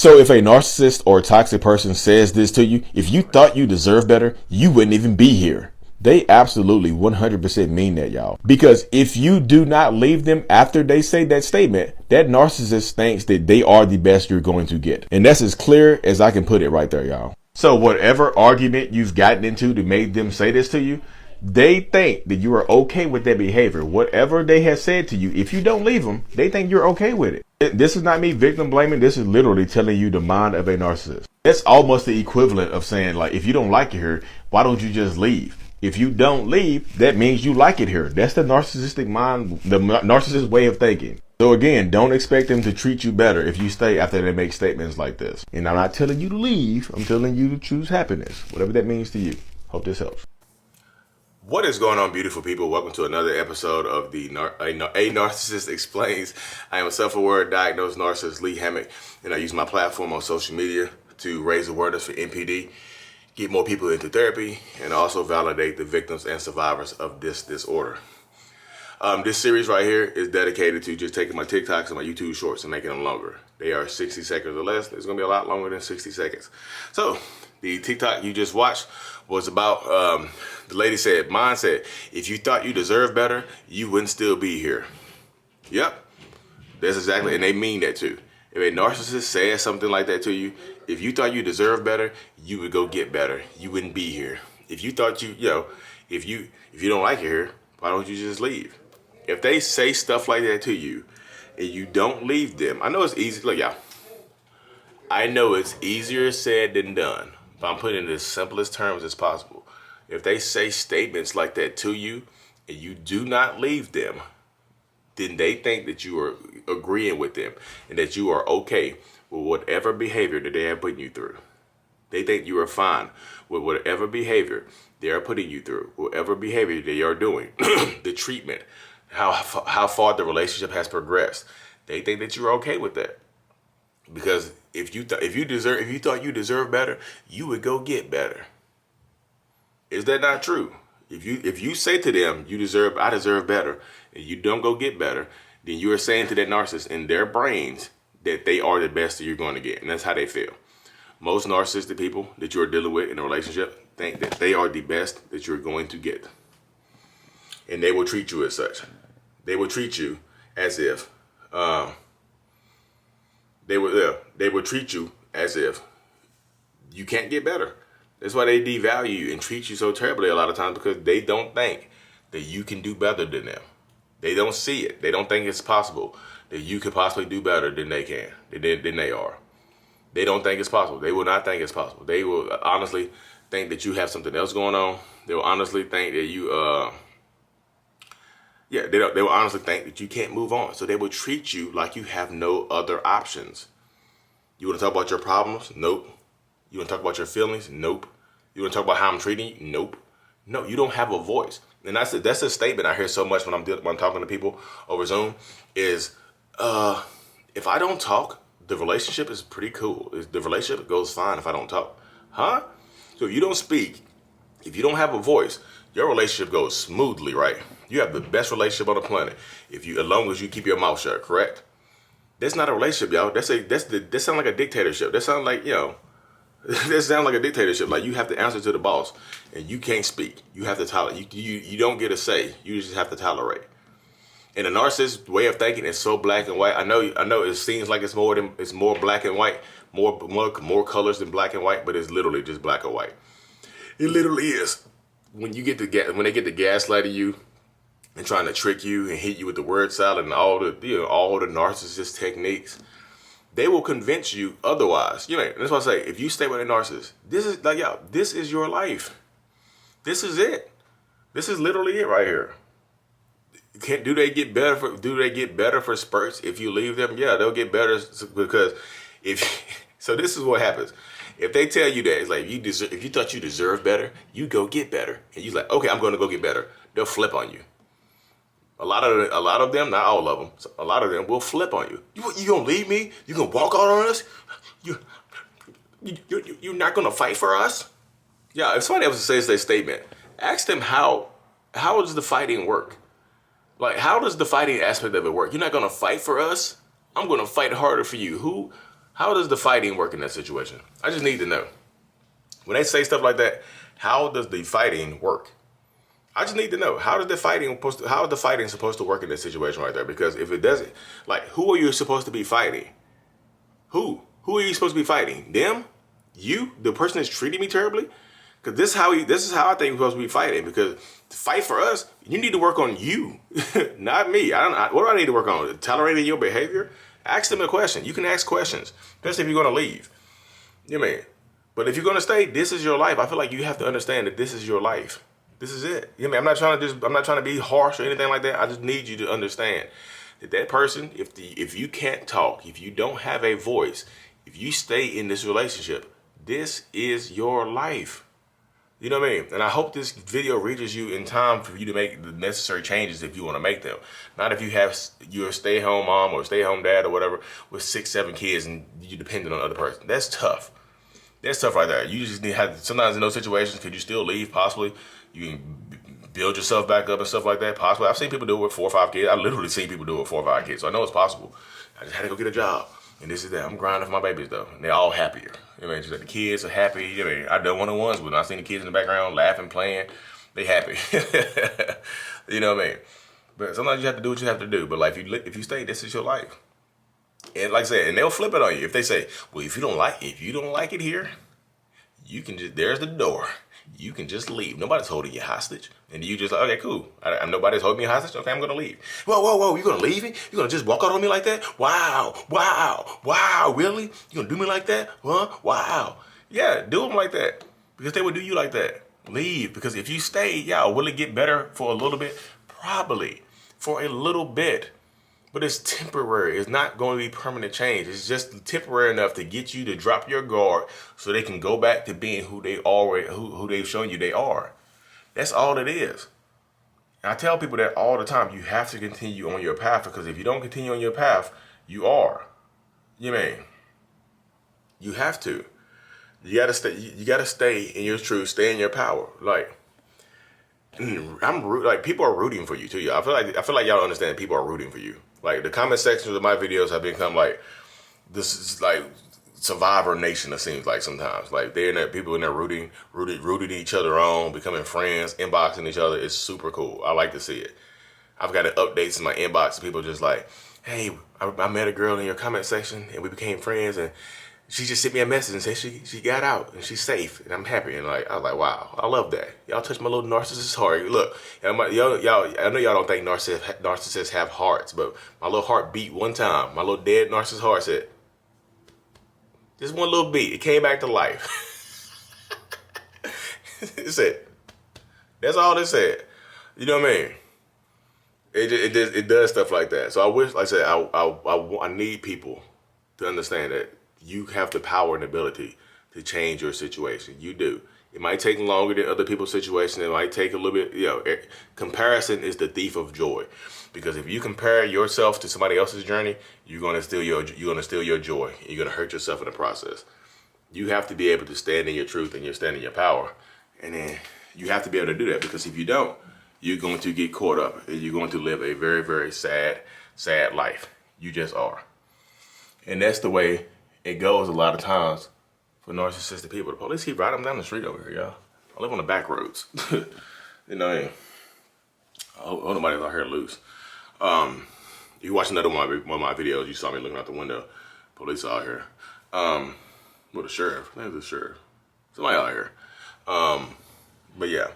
So if a narcissist or toxic person says this to you, if you thought you deserved better, you wouldn't even be here. They absolutely 100% mean that, y'all. Because if you do not leave them after they say that statement, that narcissist thinks that they are the best you're going to get. And that's as clear as I can put it right there, y'all. So whatever argument you've gotten into to make them say this to you, they think that you are okay with that behavior. Whatever they have said to you, if you don't leave them, they think you're okay with it. This is not me victim blaming. This is literally telling you the mind of a narcissist. That's almost the equivalent of saying, like, if you don't like it here, why don't you just leave? If you don't leave, that means you like it here. That's the narcissistic mind, the narcissist way of thinking. So again, don't expect them to treat you better if you stay after they make statements like this. And I'm not telling you to leave. I'm telling you to choose happiness, whatever that means to you. Hope this helps. What is going on, beautiful people? Welcome to another episode of the A Narcissist Explains. I am a self-aware diagnosed narcissist, Lee Hammock, and I use my platform on social media to raise awareness for NPD, get more people into therapy, and also validate the victims and survivors of this disorder. This series right here is dedicated to just taking my TikToks and my YouTube shorts and making them longer. They are 60 seconds or less. It's going to be a lot longer than 60 seconds. So the TikTok you just watched was about, the lady said, mine said, if you thought you deserved better, you wouldn't still be here. Yep, that's exactly, and they mean that too. If a narcissist says something like that to you, if you thought you deserved better, you would go get better. You wouldn't be here. If you thought if you don't like it here, why don't you just leave? If they say stuff like that to you and you don't leave them, I know it's easy. Look, y'all, I know it's easier said than done, but I'm putting it in the simplest terms as possible. If they say statements like that to you and you do not leave them, then they think that you are agreeing with them and that you are okay with whatever behavior that they have put you through. They think you are fine with whatever behavior they are putting you through, whatever behavior they are doing, the treatment, how far the relationship has progressed. They think that you're okay with that. Because if you thought you deserved better, you would go get better. Is that not true? If you say to them, I deserve better, and you don't go get better, then you are saying to that narcissist in their brains that they are the best that you're going to get. And that's how they feel. Most narcissistic people that you're dealing with in a relationship think that they are the best that you're going to get. And they will treat you as such. They will treat you as if they will treat you as if you can't get better. That's why they devalue you and treat you so terribly a lot of times, because they don't think that you can do better than them. They don't see it. They don't think it's possible that you could possibly do better than they can, than they are. They don't think it's possible. They will not think it's possible. They will honestly think that you have something else going on. They will honestly think that you, they will honestly think that you can't move on. So they will treat you like you have no other options. You want to talk about your problems? Nope. You want to talk about your feelings? Nope. You want to talk about how I'm treating you? Nope. No, you don't have a voice. And that's a statement I hear so much when I'm talking to people over Zoom is, if I don't talk, the relationship is pretty cool. The relationship goes fine if I don't talk. Huh? So if you don't speak, if you don't have a voice, your relationship goes smoothly, right? You have the best relationship on the planet as long as you keep your mouth shut, correct? That's not a relationship, y'all. That sounds like a dictatorship. That sounds like, that sounds like a dictatorship. Like you have to answer to the boss and you can't speak. You have to tolerate. You don't get a say. You just have to tolerate. And the narcissist way of thinking is so black and white. I know it seems like it's more black and white, more colors than black and white, but it's literally just black and white. It literally is. When they get to gaslighting you and trying to trick you and hit you with the word salad and all the narcissist techniques, they will convince you otherwise. That's why I say, if you stay with a narcissist, this is your life. This is it. This is literally it right here. Do they get better for spurts if you leave them? Yeah, they'll get better because so this is what happens. If they tell you that, it's like if you thought you deserved better, you go get better. And you're like, okay, I'm going to go get better. They'll flip on you. A lot of them, not all of them, a lot of them will flip on you. You gonna leave me? You gonna walk out on us? You're not gonna fight for us? Yeah, if somebody else says their statement, ask them how does the fighting work? Like, how does the fighting aspect of it work? You're not gonna fight for us? I'm gonna fight harder for you. How does the fighting work in that situation? I just need to know. When they say stuff like that, how does the fighting work? I just need to know, how is the fighting supposed to work in this situation right there? Because if it doesn't, like, who are you supposed to be fighting? Who are you supposed to be fighting? Them? You? The person that's treating me terribly? Because this is how I think we're supposed to be fighting. Because to fight for us, you need to work on you, not me. What do I need to work on? Tolerating your behavior? Ask them a question. You can ask questions, especially if you're going to leave. You know what I mean? But if you're going to stay, this is your life. I feel like you have to understand that this is your life. This is it. You know what I mean? I'm not trying to be harsh or anything like that. I just need you to understand that person, if you can't talk, if you don't have a voice, if you stay in this relationship, this is your life. You know what I mean? And I hope this video reaches you in time for you to make the necessary changes if you want to make them. Not if you're a stay-at-home mom or a stay-at-home dad or whatever with 6, 7 kids and you're dependent on the other person. That's tough. That's tough right there. You just need sometimes in those situations, could you still leave possibly? You can build yourself back up and stuff like that, possibly. I've seen people do it with 4 or 5 kids. I literally seen people do it with 4 or 5 kids, so I know it's possible. I just had to go get a job, and this is that. I'm grinding for my babies, though, and they're all happier. You know what I mean? Just like the kids are happy. You know what I mean? I done one-on-ones with them. I seen the kids in the background laughing, playing. They happy. You know what I mean? But sometimes you have to do what you have to do. But like if you stay, this is your life. And like I said, and they'll flip it on you. If they say, well, if you don't like it here, you can just, there's the door. You can just leave. Nobody's holding you hostage. And you just like, okay, cool. Nobody's holding me hostage. Okay, I'm going to leave. Whoa. You're going to leave me? You're going to just walk out on me like that? Wow. Really? You're going to do me like that? Huh? Wow. Yeah, do them like that. Because they would do you like that. Leave. Because if you stay, yeah, will it get better for a little bit? Probably. For a little bit. But it's temporary. It's not going to be permanent change. It's just temporary enough to get you to drop your guard so they can go back to being who they've shown you they are. That's all it is. And I tell people that all the time. You have to continue on your path, because if you don't continue on your path, you are. You know what I mean? You have to. You gotta stay. You gotta stay in your truth. Stay in your power. Like people are rooting for you too. I feel like y'all don't understand that people are rooting for you. Like the comment sections of my videos have become like, this is like Survivor Nation. It seems like sometimes like people in there rooting each other on, becoming friends, inboxing each other. It's super cool. I like to see it. I've got updates in my inbox. People just like, hey, I met a girl in your comment section and we became friends, and she just sent me a message and said she got out and she's safe, and I'm happy. And like I was like, wow, I love that. Y'all touched my little narcissist heart. Look, y'all, I know y'all don't think narcissists have hearts, but my little heart beat one time. My little dead narcissist heart said, just one little beat. It came back to life. It said, that's all it said. You know what I mean? It does stuff like that. So I wish, like I said, I need people to understand that you have the power and ability to change your situation. You do. It might take longer than other people's situation. It might take a little bit, comparison is the thief of joy. Because if you compare yourself to somebody else's journey, you're going to steal your joy. You're going to hurt yourself in the process. You have to be able to stand in your truth and stand in your power. And then you have to be able to do that, because if you don't, you're going to get caught up and you're going to live a very, very sad life. You just are. And that's the way it goes a lot of times for narcissistic people. The police keep riding down the street over here, y'all. I live on the back roads. You know, I hope nobody's out here loose. You watch another one of my videos, you saw me looking out the window. Police out here. With the sheriff. I think it's the sheriff. Somebody out here. But yeah,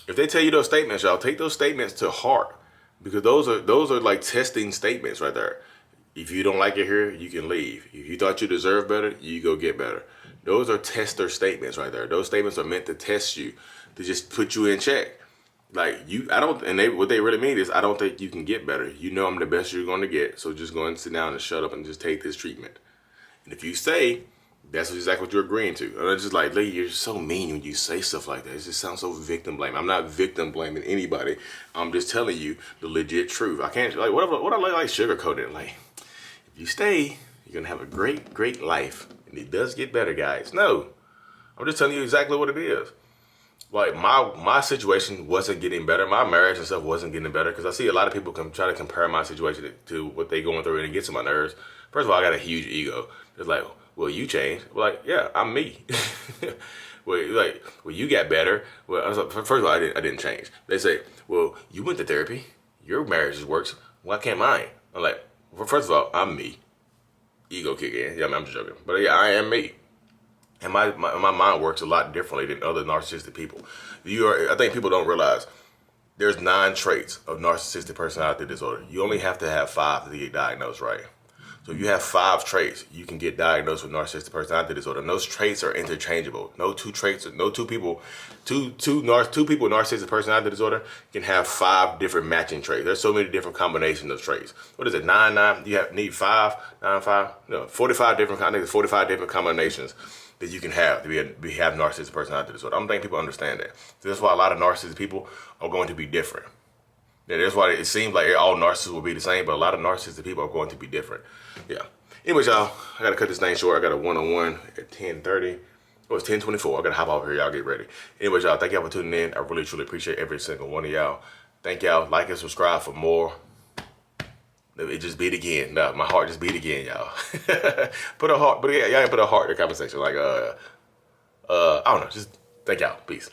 if they tell you those statements, y'all, take those statements to heart, because those are like testing statements right there. If you don't like it here, you can leave. If you thought you deserve better, you go get better. Those are tester statements right there. Those statements are meant to test you, to just put you in check. Like what they really mean is, I don't think you can get better. You know I'm the best you're going to get, so just go and sit down and shut up and just take this treatment. And if you say, that's exactly what you're agreeing to. And it's just like, Lee, you're so mean when you say stuff like that. It just sounds so victim blaming. I'm not victim blaming anybody. I'm just telling you the legit truth. I can't, like, what I like sugarcoat it. Like, if you stay, you're going to have a great, great life. And it does get better, guys. No, I'm just telling you exactly what it is. Like, my situation wasn't getting better. My marriage and stuff wasn't getting better, because I see a lot of people try to compare my situation to what they're going through, and it gets on my nerves. First of all, I got a huge ego. It's like, well, you changed. We're like, yeah, I'm me. Well, like, well, you got better. Well, I was like, first of all, I didn't change. They say, well, you went to therapy. Your marriage works. Why can't mine? I'm like, well, first of all, I'm me. Ego kick in. Yeah, I'm just joking. But yeah, I am me. And my mind works a lot differently than other narcissistic people. I think people don't realize there's 9 traits of narcissistic personality disorder. You only have to have 5 to get diagnosed, right? So if you have 5 traits, you can get diagnosed with narcissistic personality disorder. And those traits are interchangeable. No two people with narcissistic personality disorder can have 5 different matching traits. There's so many different combinations of traits. What is it? 9. You need 5, 9, 5. No, 45 different. I think there's 45 different combinations that you can have to have narcissistic personality disorder. I don't think people understand that. So that's why a lot of narcissistic people are going to be different. Yeah, that's why it seems like all narcissists will be the same, but a lot of narcissistic people are going to be different. Yeah. Anyways, y'all, I gotta cut this thing short. I got a one-on-one at 10:30. Oh, it's 10:24. I gotta hop off here. Y'all get ready. Anyways, y'all, thank y'all for tuning in. I really, truly appreciate every single one of y'all. Thank y'all. Like and subscribe for more. It just beat again. No, my heart just beat again, y'all. Put a heart, but yeah, y'all put a heart in the comment section. Like, I don't know. Just thank y'all. Peace.